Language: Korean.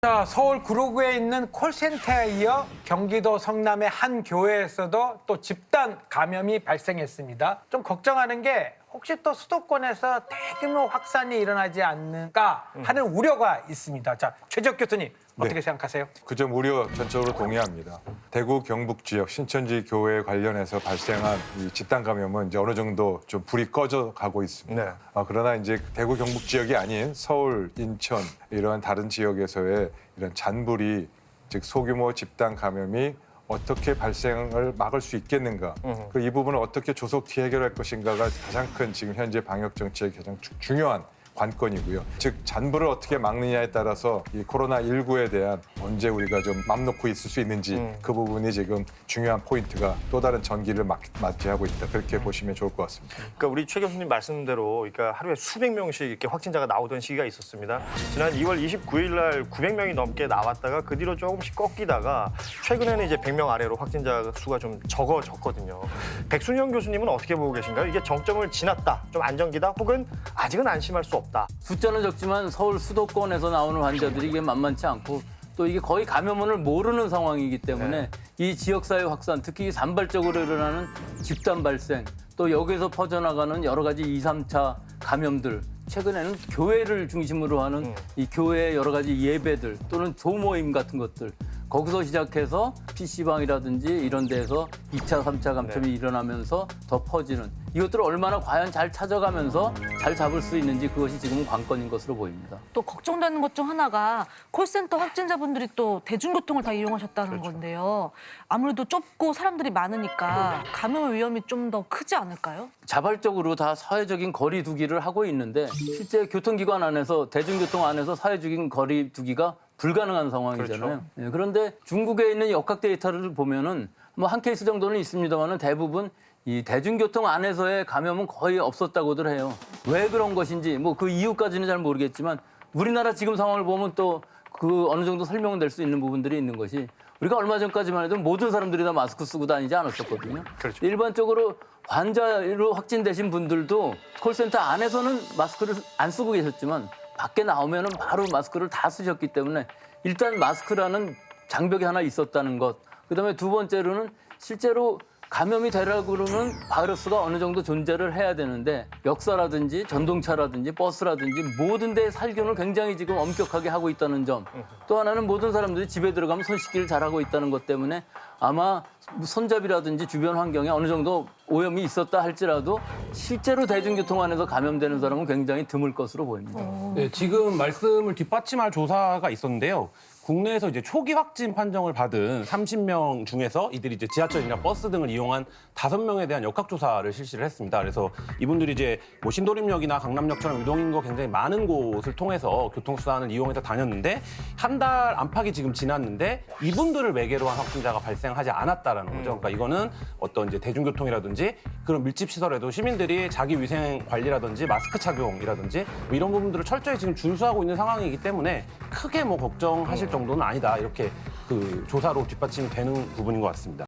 자, 서울 구로구에 있는 콜센터에 이어 경기도 성남의 한 교회에서도 또 집단 감염이 발생했습니다. 좀 걱정하는 게 혹시 또 수도권에서 대규모 확산이 일어나지 않을까 하는 우려가 있습니다. 자, 최재욱 교수님 어떻게 생각하세요? 그 점 우려 전적으로 동의합니다. 대구 경북 지역 신천지 교회 관련해서 발생한 이 집단 감염은 이제 어느 정도 좀 불이 꺼져 가고 있습니다. 네. 그러나 이제 대구 경북 지역이 아닌 서울, 인천 이러한 다른 지역에서의 이런 잔불이 즉 소규모 집단 감염이 어떻게 발생을 막을 수 있겠는가, 이 부분을 어떻게 조속히 해결할 것인가가 가장 큰 지금 현재 방역 정책의 가장 중요한 관건이고요. 즉 잔불을 어떻게 막느냐에 따라서 이 코로나19에 대한 언제 우리가 좀 맘 놓고 있을 수 있는지 그 부분이 지금 중요한 포인트가 또 다른 전기를 맞이하고 있다. 그렇게 보시면 좋을 것 같습니다. 그러니까 우리 최 교수님 말씀대로 그러니까 하루에 수백 명씩 이렇게 확진자가 나오던 시기가 있었습니다. 지난 2월 29일 날 900명이 넘게 나왔다가 그 뒤로 조금씩 꺾이다가 최근에는 이제 100명 아래로 확진자 수가 좀 적어졌거든요. 백순영 교수님은 어떻게 보고 계신가요? 이게 정점을 지났다, 좀 안정기다, 혹은 아직은 안심할 수 없다. 숫자는 적지만 서울 수도권에서 나오는 환자들이 이게 만만치 않고 또 이게 거의 감염원을 모르는 상황이기 때문에 이 지역사회 확산, 특히 산발적으로 일어나는 집단 발생, 또 여기서 퍼져나가는 여러 가지 2, 3차 감염들, 최근에는 교회를 중심으로 하는 이 교회의 여러 가지 예배들 또는 소모임 같은 것들, 거기서 시작해서 PC방이라든지 이런 데서 2차, 3차 감염이 일어나면서 더 퍼지는 이것들을 얼마나 과연 잘 찾아가면서 잘 잡을 수 있는지 그것이 지금은 관건인 것으로 보입니다. 또 걱정되는 것 중 하나가 콜센터 확진자분들이 또 대중교통을 다 이용하셨다는 건데요. 아무래도 좁고 사람들이 많으니까 감염 위험이 좀 더 크지 않을까요? 자발적으로 다 사회적인 거리 두기를 하고 있는데 실제 교통기관 안에서 대중교통 안에서 사회적인 거리 두기가 불가능한 상황이잖아요. 그렇죠. 그런데 중국에 있는 역학 데이터를 보면은 뭐 한 케이스 정도는 있습니다만은 대부분 이 대중교통 안에서의 감염은 거의 없었다고들 해요. 왜 그런 것인지 뭐 그 이유까지는 잘 모르겠지만 우리나라 지금 상황을 보면 또 그 어느 정도 설명은 될 수 있는 부분들이 있는 것이 우리가 얼마 전까지만 해도 모든 사람들이 다 마스크 쓰고 다니지 않았었거든요. 그렇죠. 일반적으로 환자로 확진되신 분들도 콜센터 안에서는 마스크를 안 쓰고 계셨지만 밖에 나오면은 바로 마스크를 다 쓰셨기 때문에 일단 마스크라는 장벽이 하나 있었다는 것. 그다음에 두 번째로는 실제로 감염이 되라고 그러면 바이러스가 어느 정도 존재를 해야 되는데 역사라든지 전동차라든지 버스라든지 모든 데에 살균을 굉장히 지금 엄격하게 하고 있다는 점. 또 하나는 모든 사람들이 집에 들어가면 손 씻기를 잘하고 있다는 것 때문에 아마 손잡이라든지 주변 환경에 어느 정도 오염이 있었다 할지라도 실제로 대중교통 안에서 감염되는 사람은 굉장히 드물 것으로 보입니다. 네, 지금 말씀을 뒷받침할 조사가 있었는데요. 국내에서 이제 초기 확진 판정을 받은 30명 중에서 이들이 이제 지하철이나 버스 등을 이용한 5명에 대한 역학조사를 실시를 했습니다. 그래서 이분들이 이제 뭐 신도림역이나 강남역처럼 유동인구가 굉장히 많은 곳을 통해서 교통수단을 이용해서 다녔는데 한 달 안팎이 지금 지났는데 이분들을 매개로 한 확진자가 발생하지 않았다라는 거죠. 그러니까 이거는 어떤 이제 대중교통이라든지 그런 밀집시설에도 시민들이 자기 위생 관리라든지 마스크 착용이라든지 뭐 이런 부분들을 철저히 지금 준수하고 있는 상황이기 때문에 크게 뭐 걱정하실 정도는 아니다. 이렇게 그 조사로 뒷받침이 되는 부분인 것 같습니다.